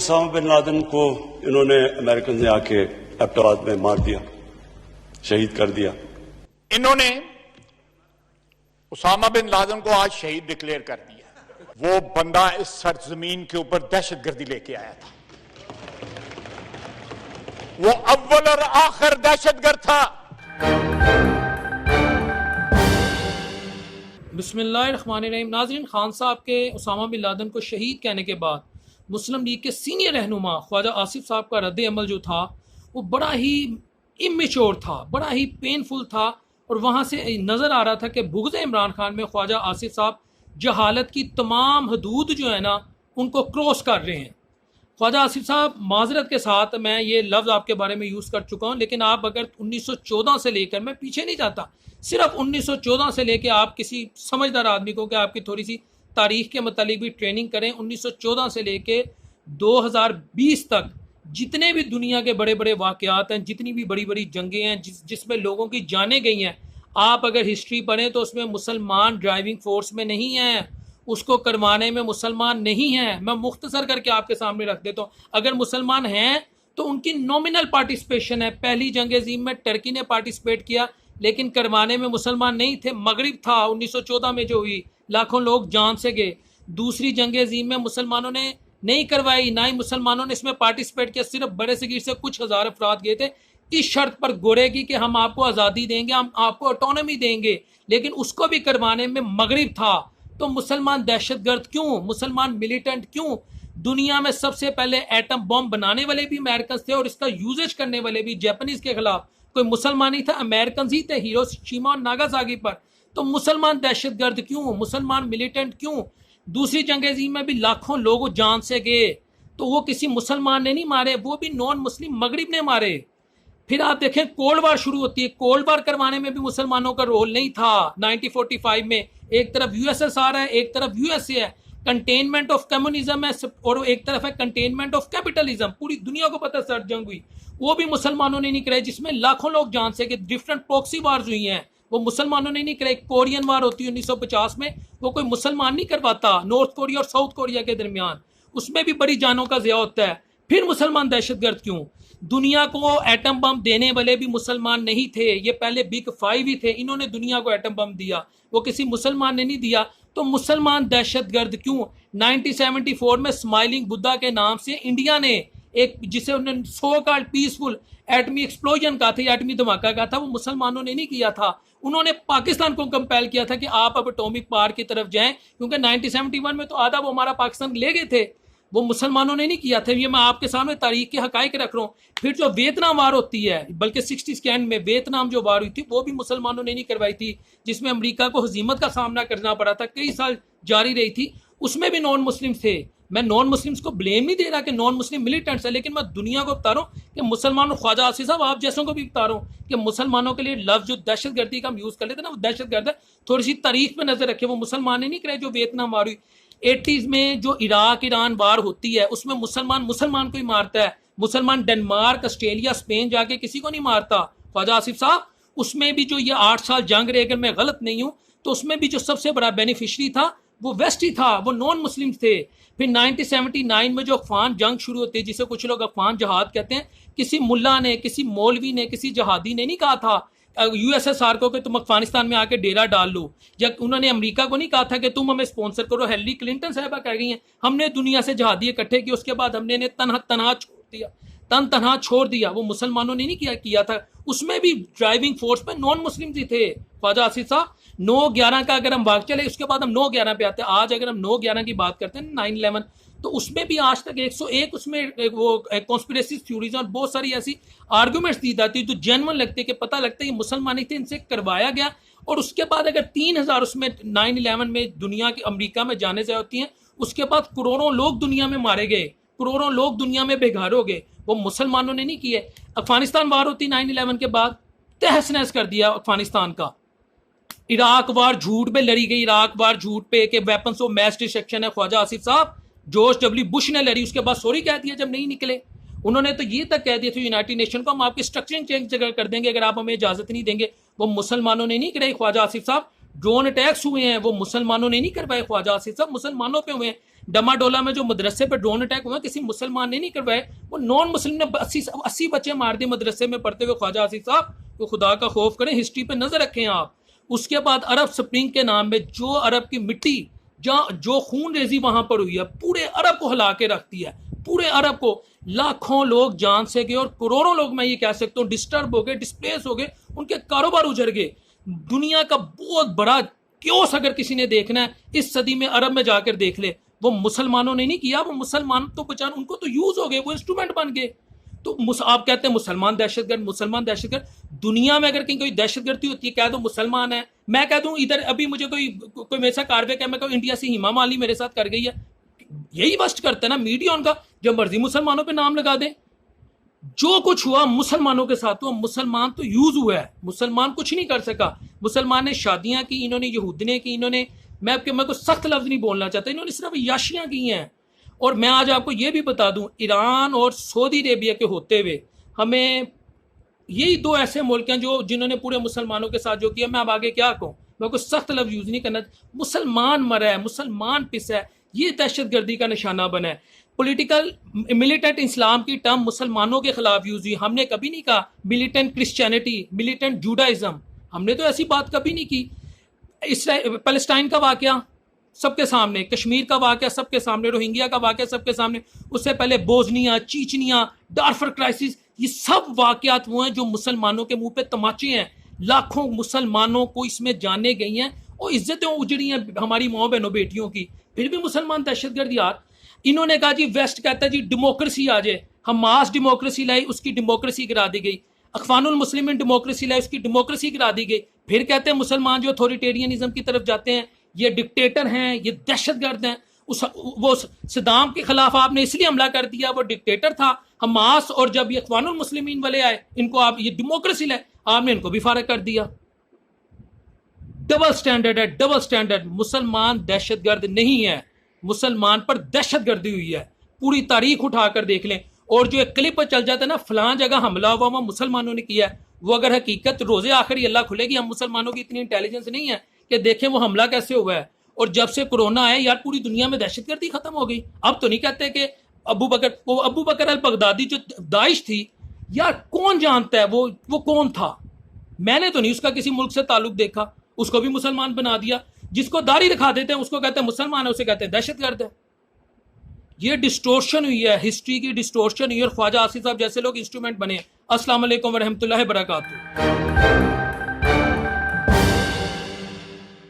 Usama bin Laden को इन्होंने American ने आके एबटाबाद में मार दिया, शहीद कर दिया। इन्होंने उसामा बिन लादेन को आज शहीद डिक्लेयर कर दिया। वो बंदा इस सरजमीन के ऊपर दहशतगर्दी लेके आया था। वो अव्वल और आखिर दहशतगर्द था। बिस्मिल्लाहिर्रहमानिर्रहीम। नाज़रीन, खान साहब के उसामा बिन लादेन को शहीद कहने के बाद मुस्लिम लीग के सीनियर रहनुमा ख्वाजा आसिफ साहब का रद्द अमल जो था वो बड़ा ही इमेच्योर था, बड़ा ही पेनफुल था। और वहाँ से नज़र आ रहा था कि बुग़्ज़ इमरान खान में ख्वाजा आसिफ साहब जहालत की तमाम हदूद जो है ना उनको क्रॉस कर रहे हैं। ख्वाजा आसिफ साहब, माजरत के साथ मैं ये लफ्ज़ आपके बारे में यूज़ कर चुका हूँ, लेकिन आप अगर 1914 से लेकर, मैं पीछे नहीं जाता, सिर्फ 1914 से लेकर आप किसी समझदार आदमी को कि आपकी थोड़ी सी तारीख़ के मतलब भी ट्रेनिंग करें, 1914 से लेकर 2020 तक जितने भी दुनिया के बड़े बड़े वाक़यात हैं, जितनी भी बड़ी बड़ी जंगें हैं जिसमें लोगों की जानें गई हैं, आप अगर हिस्ट्री पढ़ें तो उसमें मुसलमान ड्राइविंग फोर्स में नहीं हैं, उसको करवाने में मुसलमान नहीं हैं। मैं मुख्तसर करके आपके सामने रख देता हूँ। अगर मुसलमान हैं तो उनकी नॉमिनल पार्टिसिपेशन है। पहली जंग अज़ीम में टर्की ने पार्टिसिपेट किया, लेकिन करवाने में मुसलमान नहीं थे। मगरिब था 1914 में जो हुई, लाखों लोग जान से गए। दूसरी जंग अज़ीम में मुसलमानों ने नहीं करवाई, ना ही मुसलमानों ने इसमें पार्टिसिपेट किया। सिर्फ बड़े सगीर से कुछ हज़ार अफराद गए थे इस शर्त पर गोरे की कि हम आपको आज़ादी देंगे, हम आपको ऑटोनॉमी देंगे, लेकिन उसको भी करवाने में मगरिब था। तो मुसलमान दहशतगर्द क्यों, मुसलमान मिलिटेंट क्यों? दुनिया में सबसे पहले एटम बम बनाने वाले भी अमेरिकन थे और इसका यूजेज करने वाले भी जापानीज के खिलाफ कोई मुसलमान ही था, अमेरिकन ही थे, हिरोशिमा और नागासाकी पर। तो मुसलमान दहशतगर्द क्यों, मुसलमान मिलिटेंट क्यों? दूसरी जंग अज़ीम में भी लाखों लोग जान से गए, तो वो किसी मुसलमान ने नहीं मारे, वो भी नॉन मुस्लिम मगरिब ने मारे। फिर आप देखें कोल्ड वार शुरू होती है, कोल्ड वार करवाने में भी मुसलमानों का रोल नहीं था। 1945 में एक तरफ यूएसएसआर है, एक तरफ यूएसए है, कंटेनमेंट ऑफ कम्युनिज्म है, और एक तरफ है कंटेनमेंट ऑफ कैपिटलिज्म। पूरी दुनिया को पता सर्द जंग हुई, वो भी मुसलमानों ने नहीं कराई, जिसमें लाखों लोग जान से कि डिफरेंट प्रॉक्सी वार्स हुई हैं, वो मुसलमानों ने नहीं कराई। कोरियन वार होती है 1950 में, वो कोई मुसलमान नहीं करवाता, नॉर्थ कोरिया और साउथ कोरिया के दरमियान, उसमें भी बड़ी जानों का ज़िया होता है। फिर मुसलमान दहशतगर्द क्यों? दुनिया को एटम बम देने वाले भी मुसलमान नहीं थे, ये पहले बिग फाइव ही थे, इन्होंने दुनिया को एटम बम दिया, वो किसी मुसलमान ने नहीं दिया। तो मुसलमान दहशतगर्द क्यों? 1974 में स्माइलिंग बुद्धा के नाम से इंडिया ने एक, जिसे उन्होंने सो कॉल्ड पीसफुल एटमी एक्सप्लोजन कहा था, एटमी धमाका कहा था, वो मुसलमानों ने नहीं किया था। उन्होंने पाकिस्तान को कंपेल किया था कि आप अब एटॉमिक पावर की तरफ जाएं, क्योंकि 1971 में तो आधा वो हमारा पाकिस्तान ले गए थे, वो मुसलमानों ने नहीं किया था। ये मैं आपके सामने तारीख के हकाइक रख रहा हूँ। फिर जो वियतनाम वार होती है, बल्कि 60s के एंड में वियतनाम जो वार हुई थी, वो भी मुसलमानों ने नहीं करवाई थी, जिसमें अमेरिका को हजीमत का सामना करना पड़ा था, कई साल जारी रही थी, उसमें भी नॉन मुस्लिम थे। मैं नॉन मुस्लिम्स को ब्लेम नहीं दे रहा कि नॉन मुस्लिम मिलिटेंट्स है, लेकिन मैं दुनिया को बता रहा हूँ कि मुसलमानों, ख्वाजा आसिफ साहब आप जैसों को भी बता रहा हूँ कि मुसलमानों के लिए लफ्ज जो दहशतगर्दी का हम यूज़ कर लेते ना, वो दहशतगर्द है। थोड़ी सी तारीख पे नजर रखे, वो मुसलमान ने नहीं कराए जो वियतनाम वार हुई। 80s में जो इराक ईरान वार होती है, उसमें मुसलमान को ही मारता है। मुसलमान डेनमार्क, ऑस्ट्रेलिया, स्पेन जाके किसी को नहीं मारता। ख्वाजा आसिफ साहब, उसमें भी जो ये 8 साल जंग रहे, अगर मैं गलत नहीं हूँ, तो उसमें भी जो सबसे बड़ा बेनिफिशरी था वो वेस्ट ही था, वो नॉन मुस्लिम थे। फिर 1979 में जो अफगान जंग शुरू होती है, जिसे कुछ लोग अफगान जहाद कहते हैं, किसी मुल्ला ने, किसी मौलवी ने, किसी जहादी ने नहीं कहा था यूएसएसआर को कि तुम अफगानिस्तान में आके डेरा डाल लो, या उन्होंने अमेरिका को नहीं कहा था कि तुम हमें स्पॉन्सर करो। हिलरी क्लिंटन साहबा कह गई हैं हमने दुनिया से जहादी इकट्ठे किए, उसके बाद हमने इन्हें तनहा छोड़ दिया। वो मुसलमानों ने नहीं किया था। उसमें भी ड्राइविंग फोर्स में नॉन मुस्लिम ही थे। ख्वाजा आसिफ साहब 9/11 का अगर हम भाग चले, उसके बाद हम 9/11 पे आते हैं। आज अगर हम 9/11 की बात करते हैं, 9/11, तो उसमें भी आज तक 101 उसमें वो कॉन्स्पिरेसी थ्योरीज और बहुत सारी ऐसी आर्गूमेंट्स दी जाती है जो जेन्युइन लगती है, कि पता लगता है ये मुसलमान ही थे, इनसे करवाया गया। और उसके बाद अगर 3000 उसमें 9/11 में दुनिया की, अमेरिका में जाने से होती हैं, उसके बाद करोड़ों लोग दुनिया में मारे गए, करोड़ों लोग दुनिया में बेघर हो गए, वो मुसलमानों ने नहीं किए। अफगानिस्तान वार होती 9/11 के बाद, तहस नहस कर दिया अफगानिस्तान का। इराक वार झूठ पे लड़ी गई, इराक वार झूठ पे कि वेपन्स ऑफ मैस डिस्ट्रक्शन है। ख्वाजा आसिफ साहब, जॉर्ज डब्ल्यू बुश ने लड़ी, उसके बाद सॉरी कह दिया जब नहीं निकले। उन्होंने तो ये तक कह दिया था यूनाइटेड नेशन को, हम आपकी स्ट्रक्चरिंग चेंज कर देंगे अगर आप हमें इजाजत नहीं देंगे। वो मुसलमानों ने नहीं कराई। ख्वाजा आसिफ साहब, ड्रोन अटैक्स हुए हैं, वो मुसलमानों ने नहीं करवाए। ख्वाजा आसिफ साहब, मुसलमानों पे हुए हैं। डमाडोला में जो मदरसे पर ड्रोन अटैक हुआ किसी मुसलमान ने नहीं करवाए, वो नॉन मुस्लिम ने 80 बच्चे मार दिए मदरसे में पढ़ते हुए। ख्वाजा आसिफ साहब तो खुदा का खौफ करें, हिस्ट्री पे नजर रखें आप। उसके बाद अरब स्प्रिंग के नाम में जो अरब की मिट्टी, जो खून रेजी वहां पर हुई है, पूरे अरब को हिला के रखती है, पूरे अरब को। लाखों लोग जान से गए और करोड़ों लोग, मैं ये कह सकता हूँ, डिस्टर्ब हो गए, डिस्प्लेस हो गए, उनके कारोबार उजड़ गए। दुनिया का बहुत बड़ा क्योस अगर किसी ने देखना है इस सदी में, अरब में जाकर देख ले। वो मुसलमानों ने नहीं किया, वो मुसलमान तो बचान, उनको तो यूज हो गए, वो इंस्ट्रूमेंट बन गए। तो आप कहते हैं मुसलमान दहशतगर्द, मुसलमान दहशतगर्द। दुनिया में अगर कहीं कोई दहशतगर्दी होती है, कह दो मुसलमान है। मैं कह दूं इधर अभी मुझे कोई मेरे साथ कार्रवाई क्या, मैं कहूँ इंडिया से हिमा माली मेरे साथ कर गई है, यही बस्ट करते ना मीडिया उनका, जब मर्जी मुसलमानों पे नाम लगा दे। जो कुछ हुआ मुसलमानों के साथ हुआ, मुसलमान तो यूज हुआ है, मुसलमान कुछ नहीं कर सका। मुसलमान ने शादियां की, इन्होंने यहूदी ने की, इन्होंने, मैं को सख्त लफ्ज नहीं बोलना चाहता, इन्होंने सिर्फ याशियां की हैं। और मैं आज आपको ये भी बता दूं, ईरान और सऊदी अरेबिया के होते हुए हमें यही दो ऐसे मुल्क हैं जो जिन्होंने पूरे मुसलमानों के साथ जो किया। मैं अब आगे क्या कहूँ, मैं कोई सख्त लफ्ज यूज नहीं करना। मुसलमान मरा है, मुसलमान पिसा है, ये दहशतगर्दी का निशाना बना है। पॉलिटिकल मिलिटेंट इस्लाम की टर्म मुसलमानों के खिलाफ यूज हुई। हमने कभी नहीं कहा मिलिटेंट क्रिश्चियनिटी, मिलिटेंट जुडाइज्म, हमने तो ऐसी बात कभी नहीं की। पैलेस्टाइन का वाकया सबके सामने, कश्मीर का वाकया सबके सामने, रोहिंग्या का वाकया सबके सामने, उससे पहले बोस्निया, चीचनिया, डार्फर क्राइसिस, ये सब वाकयात वो हैं जो मुसलमानों के मुंह पे तमाचे हैं। लाखों मुसलमानों को इसमें जाने गई हैं और इज्जतें उजड़ी हैं हमारी माओ बहनों बेटियों की, फिर भी मुसलमान दहशतगर्द। यार इन्होंने कहा जी वेस्ट कहता है जी डेमोक्रेसी आ जाए, हमास डेमोक्रेसी लाई, उसकी डेमोक्रेसी गिरा दी गई। अखवानुल मुस्लिमीन डेमोक्रेसी लाई, उसकी डेमोक्रेसी गिरा दी गई। फिर कहते हैं मुसलमान जो अथॉरिटेरियनिज्म की तरफ जाते हैं, ये डिक्टेटर हैं, ये दहशतगर्द हैं। वो सदाम के खिलाफ आपने इसलिए हमला कर दिया, वो डिक्टेटर था। हमास और जब ये अखवानुल मुस्लिमीन वाले आए, इनको आप ये डेमोक्रेसी लाए, आपने इनको भी फारग कर दिया। डबल स्टैंडर्ड है, डबल स्टैंडर्ड। मुसलमान दहशतगर्द नहीं है, मुसलमान पर दहशतगर्दी हुई है। पूरी तारीख उठाकर देख लें। और जो एक क्लिप चल जाता है ना, फलां जगह हमला हुआ, वह मुसलमानों ने किया है, वो अगर हकीकत रोजे आखिरी अल्लाह खुलेगी। हम मुसलमानों की इतनी इंटेलिजेंस नहीं है कि देखें वो हमला कैसे हुआ है। और जब से कोरोना आया यार, पूरी दुनिया में दहशतगर्दी खत्म हो गई। अब तो नहीं कहते कि अबू बकर अल बगदादी जो दाइश थी, यार कौन जानता है वो कौन था? मैंने तो नहीं उसका किसी मुल्क से ताल्लुक देखा, उसको भी मुसलमान बना दिया। जिसको दाढ़ी दिखा देते हैं उसको कहते हैं मुसलमान है, उसे कहते हैं दहशतगर्द है। ये डिस्टोर्शन हुई है, हिस्ट्री की डिस्टोर्शन हुई, और ख्वाजा आसिफ साहब जैसे लोग इंस्ट्रूमेंट बने। अस्सलाम वालेकुम व रहमतुल्लाहि व बरकातुहू।